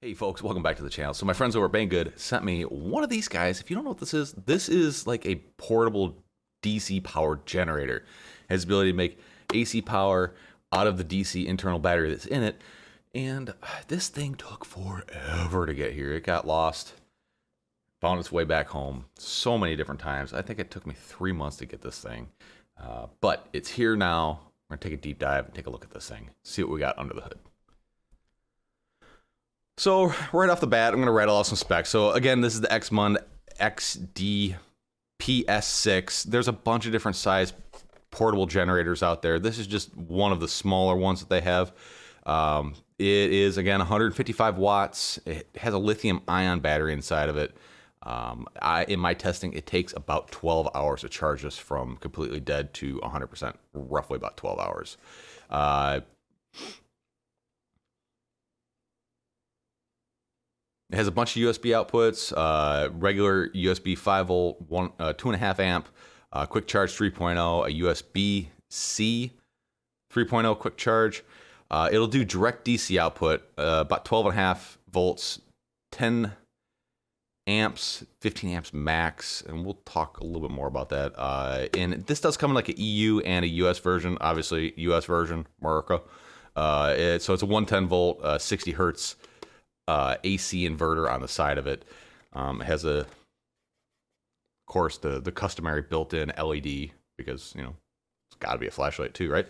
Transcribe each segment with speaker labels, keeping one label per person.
Speaker 1: Hey folks, welcome back to the channel. So my friends over at Banggood sent me one of these guys. If you don't know what this is like a portable DC powered generator. It has the ability to make AC power out of the DC internal battery that's in it. And this thing took forever to get here. It got lost, found its way back home so many different times. I think it took me 3 months to get this thing. But it's here now. We're gonna take a deep dive and take a look at this thing, see what we got under the hood. So right off the bat, I'm going to rattle off some specs. So again, this is the Xmund XD-PS6. There's a bunch of different size portable generators out there. This is just one of the smaller ones that they have. It is, again, 155 watts. It has a lithium ion battery inside of it. In my testing, it takes about 12 hours to charge this from completely dead to 100%, roughly about 12 hours. It has a bunch of USB outputs, regular USB 5 volt, 2.5 amp, quick charge 3.0, a USB-C 3.0 quick charge. It'll do direct DC output, about 12.5 volts, 10 amps, 15 amps max, and we'll talk a little bit more about that. And this does come in like an EU and a US version, obviously US version, America. So it's a 110 volt, 60 hertz. AC inverter on the side of it. It has of course, the customary built-in LED because it's got to be a flashlight too, right?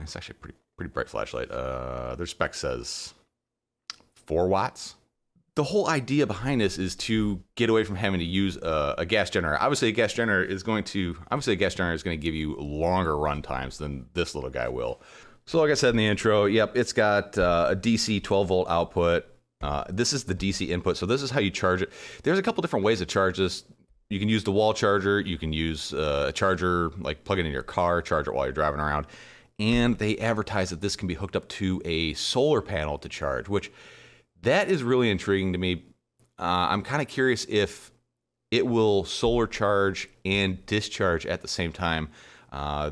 Speaker 1: It's actually a pretty bright flashlight. Their spec says 4 watts. The whole idea behind this is to get away from having to use a gas generator. Obviously, a gas generator is going to give you longer run times than this little guy will. So, like I said in the intro, yep, it's got a DC 12 volt output. This is the DC input, so this is how you charge it. There's a couple different ways to charge this. You can use the wall charger, you can use a charger, like plug it in your car, charge it while you're driving around, and they advertise that this can be hooked up to a solar panel to charge, which that is really intriguing to me. I'm kind of curious if it will solar charge and discharge at the same time.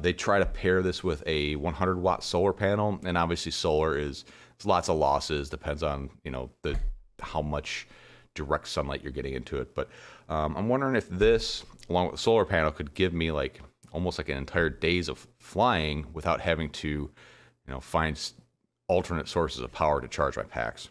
Speaker 1: They try to pair this with a 100 watt solar panel, and obviously solar is lots of losses, depends on how much direct sunlight you're getting into it. But I'm wondering if this, along with the solar panel, could give me almost like an entire days of flying without having to find alternate sources of power to charge my packs.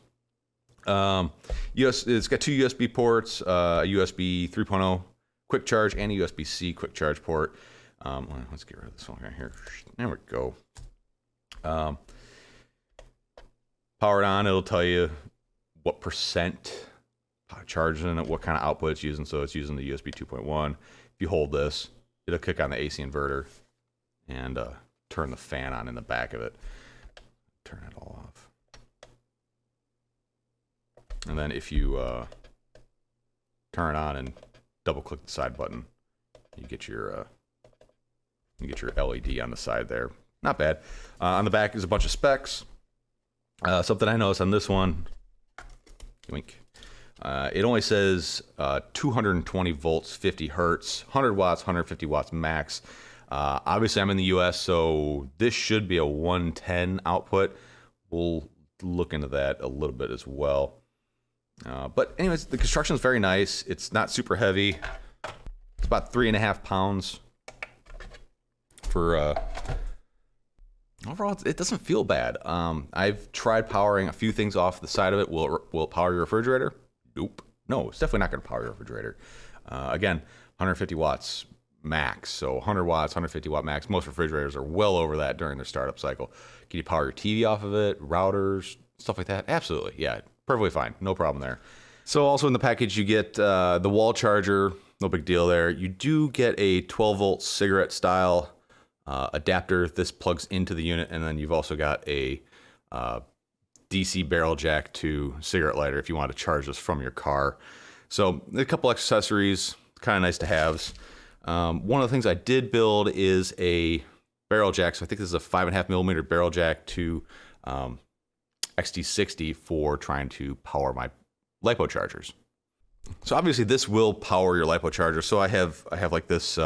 Speaker 1: It's got 2 USB ports, a USB 3.0 quick charge and a USB-C quick charge port. Let's get rid of this one right here. There we go. Powered on, it'll tell you what percent charge in it, what kind of output it's using. So it's using the USB 2.1. If you hold this, it'll kick on the AC inverter and turn the fan on in the back of it. Turn it all off. And then if you turn it on and double click the side button, you get your LED on the side there. Not bad. On the back is a bunch of specs. Something I noticed on this one, it only says 220 volts, 50 hertz, 100 watts, 150 watts max. Obviously, I'm in the US, so this should be a 110 output. We'll look into that a little bit as well. But anyways, the construction is very nice. It's not super heavy. It's about 3.5 pounds for... Overall, it doesn't feel bad. I've tried powering a few things off the side of it. Will it power your refrigerator? Nope. No, it's definitely not going to power your refrigerator. Again, 150 watts max. So 100 watts, 150 watt max. Most refrigerators are well over that during their startup cycle. Can you power your TV off of it? Routers, stuff like that? Absolutely. Yeah, perfectly fine. No problem there. So also in the package, you get the wall charger. No big deal there. You do get a 12 volt cigarette style adapter. This plugs into the unit, and then you've also got a DC barrel jack to cigarette lighter if you want to charge this from your car. So a couple accessories, kind of nice to have. One of the things I did build is a barrel jack. So I think this is a 5.5 millimeter barrel jack to XD60 for trying to power my LiPo chargers. So obviously this will power your LiPo charger. So I have like this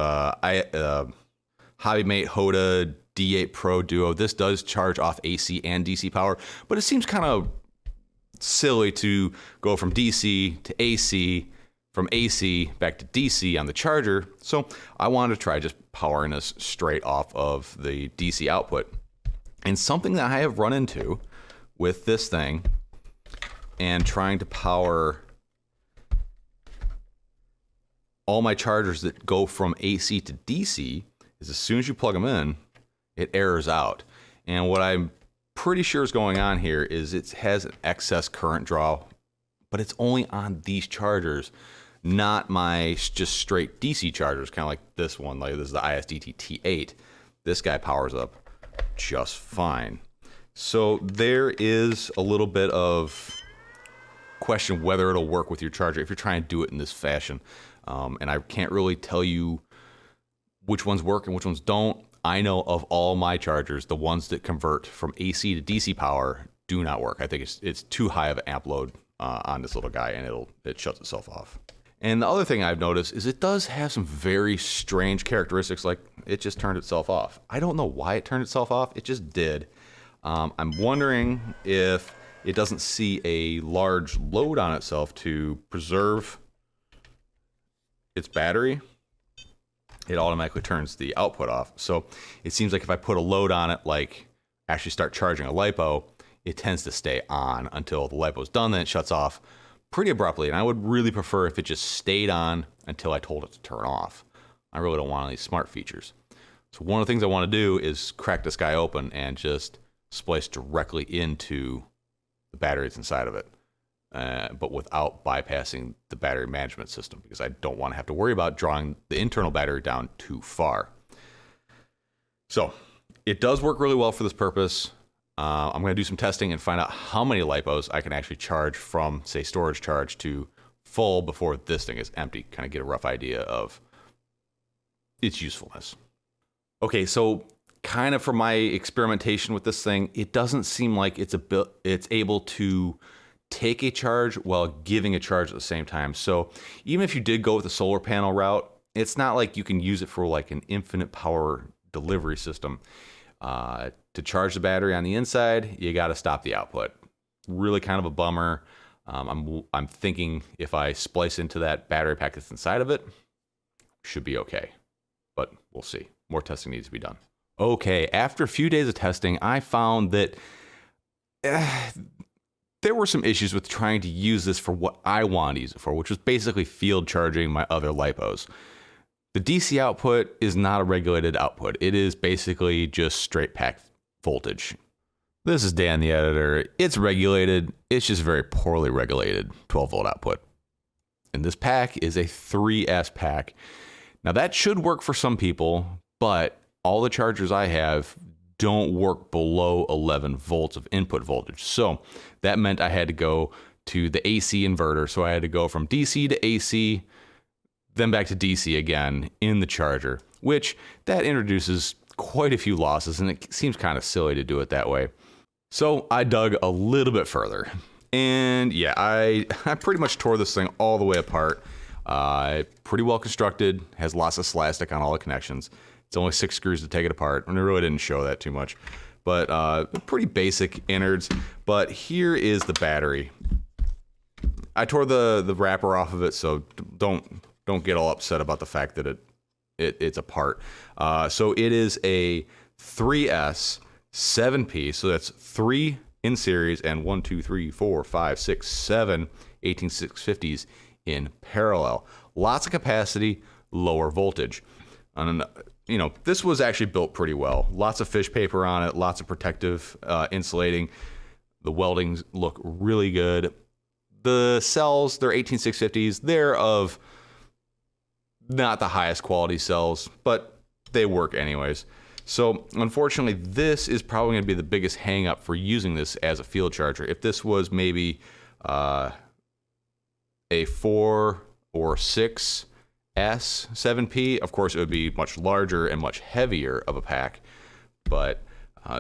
Speaker 1: Hobbymate Hoda D8 Pro Duo. This does charge off AC and DC power, but it seems kind of silly to go from DC to AC, from AC back to DC on the charger. So I wanted to try just powering this straight off of the DC output. And something that I have run into with this thing and trying to power all my chargers that go from AC to DC is as soon as you plug them in, it errors out. And what I'm pretty sure is going on here is it has an excess current draw, but it's only on these chargers, not my just straight DC chargers, kind of like this one. Like this is the ISDT T8. This guy powers up just fine. So there is a little bit of question whether it'll work with your charger if you're trying to do it in this fashion. And I can't really tell you which ones work and which ones don't. I know of all my chargers, the ones that convert from AC to DC power do not work. I think it's too high of an amp load on this little guy, and it shuts itself off. And the other thing I've noticed is it does have some very strange characteristics, like it just turned itself off. I don't know why it turned itself off. It just did. I'm wondering if it doesn't see a large load on itself to preserve its battery. It automatically turns the output off. So it seems like if I put a load on it, like actually start charging a LiPo, it tends to stay on until the LiPo's done, then it shuts off pretty abruptly. And I would really prefer if it just stayed on until I told it to turn off. I really don't want any smart features. So one of the things I want to do is crack this guy open and just splice directly into the battery that's inside of it. But without bypassing the battery management system, because I don't want to have to worry about drawing the internal battery down too far. So it does work really well for this purpose. I'm going to do some testing and find out how many LiPos I can actually charge from, say, storage charge to full before this thing is empty. Kind of get a rough idea of its usefulness. Okay, so kind of from my experimentation with this thing, it doesn't seem like it's able to take a charge while giving a charge at the same time. So even if you did go with the solar panel route, it's not like you can use it for like an infinite power delivery system. To charge the battery on the inside, you got to stop the output. Really kind of a bummer. I'm thinking if I splice into that battery pack that's inside of it, should be okay. But we'll see. More testing needs to be done. Okay, after a few days of testing, I found that there were some issues with trying to use this for what I wanted to use it for, which was basically field charging my other LiPos. The DC output is not a regulated output. It is basically just straight pack voltage. This is Dan the editor. It's regulated. It's just very poorly regulated 12 volt output. And this pack is a 3S pack. Now that should work for some people, but all the chargers I have don't work below 11 volts of input voltage. So that meant I had to go to the AC inverter. So I had to go from DC to AC, then back to DC again in the charger, which that introduces quite a few losses, and it seems kind of silly to do it that way. So I dug a little bit further, and yeah, I pretty much tore this thing all the way apart. Pretty well constructed, has lots of slastic on all the connections. It's only 6 screws to take it apart, and it really didn't show that too much. But pretty basic innards. But here is the battery. I tore the wrapper off of it, so don't get all upset about the fact that it's apart. So it is a 3S 7P, so that's 3 in series and 1, 2, 3, 4, 5, 6, 7 18650s in parallel. Lots of capacity, lower voltage. And this was actually built pretty well. Lots of fish paper on it, lots of protective insulating. The weldings look really good. The cells, they're 18650s. They're of not the highest quality cells, but they work anyways. So unfortunately, this is probably going to be the biggest hang up for using this as a field charger. If this was maybe a 4 or 6 S7P, of course it would be much larger and much heavier of a pack, but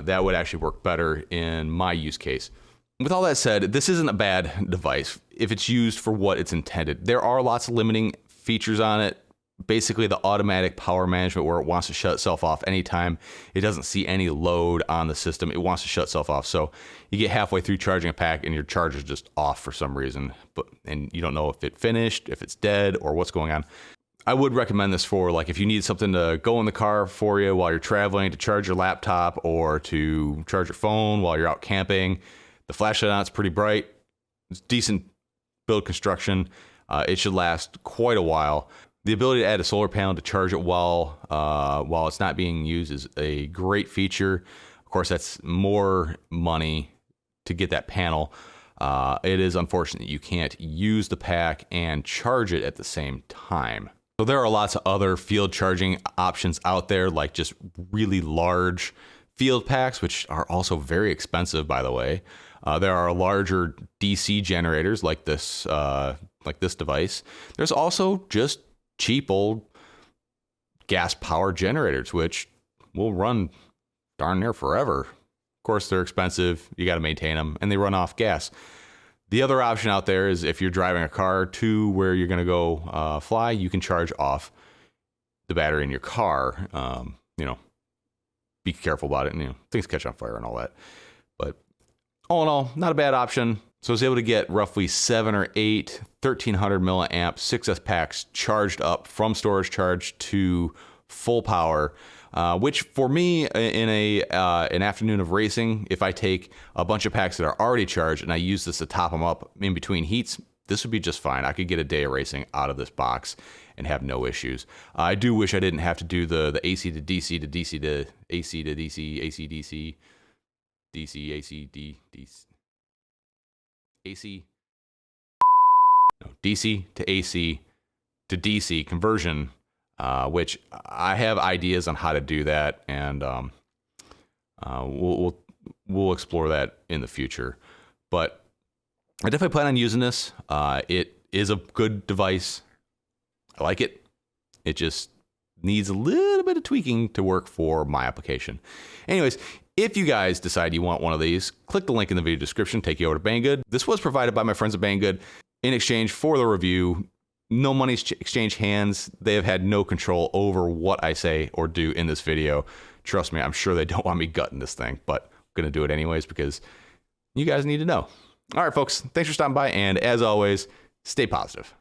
Speaker 1: that would actually work better in my use case. With all that said, this isn't a bad device if it's used for what it's intended. There are lots of limiting features on it. basically the automatic power management where it wants to shut itself off anytime it doesn't see any load on the system. It wants to shut itself off. So you get halfway through charging a pack and your charger's just off for some reason, and you don't know if it finished, if it's dead, or what's going on. I would recommend this for like if you need something to go in the car for you while you're traveling, to charge your laptop or to charge your phone while you're out camping. The flashlight on it's pretty bright. It's decent build construction. It should last quite a while. The ability to add a solar panel to charge it while it's not being used is a great feature. Of course, that's more money to get that panel. It is unfortunate you can't use the pack and charge it at the same time. So there are lots of other field charging options out there, like just really large field packs, which are also very expensive, by the way. There are larger DC generators like this device. There's also just cheap old gas power generators, which will run darn near forever. Of course, they're expensive. You got to maintain them, and they run off gas. The other option out there is if you're driving a car to where you're going to go fly, you can charge off the battery in your car. Be careful about it. And, things catch on fire and all that. But all in all, not a bad option. So I was able to get roughly 7 or 8 1300 milliamp 6S packs charged up from storage charge to full power, which for me in an afternoon of racing, if I take a bunch of packs that are already charged and I use this to top them up in between heats, this would be just fine. I could get a day of racing out of this box and have no issues. I do wish I didn't have to do the AC to DC to DC to AC to DC, AC DC, DC, AC, DC. AC, no, DC to AC to DC conversion, which I have ideas on how to do that, and we'll explore that in the future. But I definitely plan on using this. It is a good device. I like it. It just needs a little bit of tweaking to work for my application. Anyways, if you guys decide you want one of these, click the link in the video description, take you over to Banggood. This was provided by my friends at Banggood in exchange for the review. No money's exchanged hands. They have had no control over what I say or do in this video. Trust me, I'm sure they don't want me gutting this thing, but I'm going to do it anyways because you guys need to know. All right, folks, thanks for stopping by, and as always, stay positive.